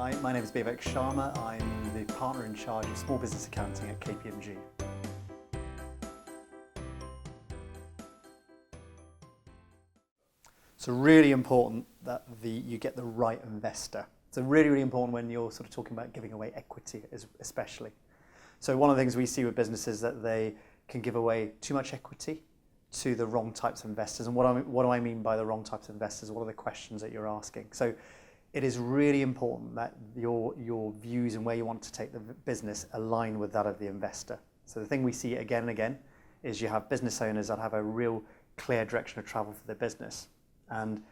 Hi, my name is Bivek Sharma. I'm the partner in charge of Small Business Accounting at KPMG. It's really important that you get the right investor. It's really important when you're sort of talking about giving away equity, especially. So one of the things we see with businesses is that they can give away too much equity to the wrong types of investors. And what do I mean by the wrong types of investors? What are the questions that you're asking? So it is really important that your views and where you want to take the business align with that of the investor. So the thing we see again and again is you have business owners that have a real clear direction of travel for their business, and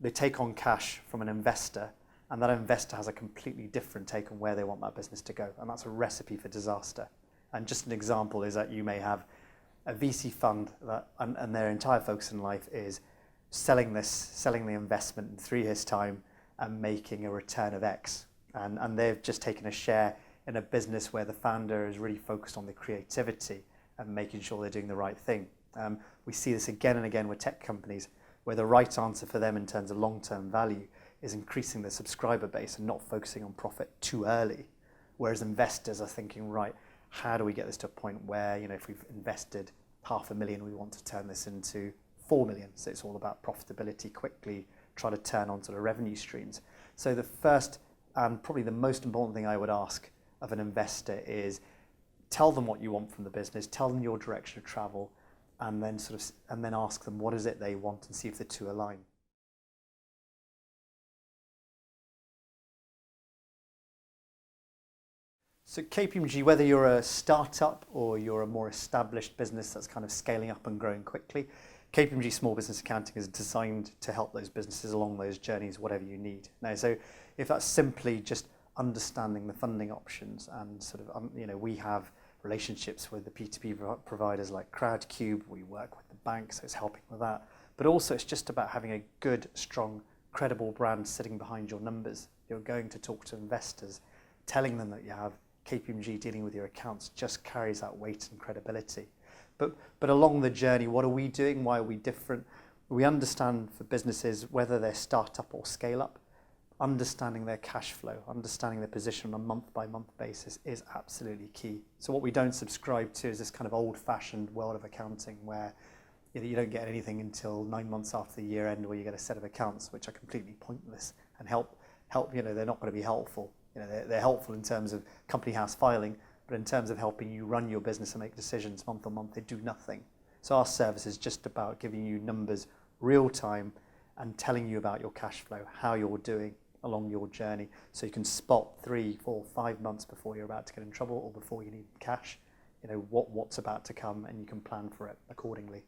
they take on cash from an investor, and that investor has a completely different take on where they want that business to go, and that's a recipe for disaster. And just an example is that you may have a VC fund and their entire focus in life is selling the investment in 3 years' time and making a return of X. And they've just taken a share in a business where the founder is really focused on the creativity and making sure they're doing the right thing. We see this again and again with tech companies where the right answer for them in terms of long-term value is increasing their subscriber base and not focusing on profit too early. Whereas investors are thinking, right, how do we get this to a point where, if we've invested $500,000, we want to turn this into 4 million. So it's all about profitability quickly, try to turn on sort of revenue streams. So the first and probably the most important thing I would ask of an investor is tell them what you want from the business, tell them your direction of travel, and then ask them what is it they want and see if the two align. So KPMG, whether you're a startup or you're a more established business that's kind of scaling up and growing quickly, KPMG Small Business Accounting is designed to help those businesses along those journeys, whatever you need. Now, so if that's simply just understanding the funding options and we have relationships with the P2P providers like Crowdcube, we work with the banks, so it's helping with that. But also it's just about having a good, strong, credible brand sitting behind your numbers. You're going to talk to investors, telling them that you have KPMG dealing with your accounts just carries that weight and credibility. But along the journey, what are we doing? Why are we different? We understand for businesses, whether they're startup or scale up, understanding their cash flow, understanding their position on a month-by-month basis is absolutely key. So what we don't subscribe to is this kind of old-fashioned world of accounting where you don't get anything until 9 months after the year end, where you get a set of accounts which are completely pointless and help. They're not going to be helpful. They're helpful in terms of company house filing, but in terms of helping you run your business and make decisions month on month, they do nothing. So our service is just about giving you numbers real time and telling you about your cash flow, how you're doing along your journey, so you can spot 3, 4, 5 months before you're about to get in trouble or before you need cash, what's about to come, and you can plan for it accordingly.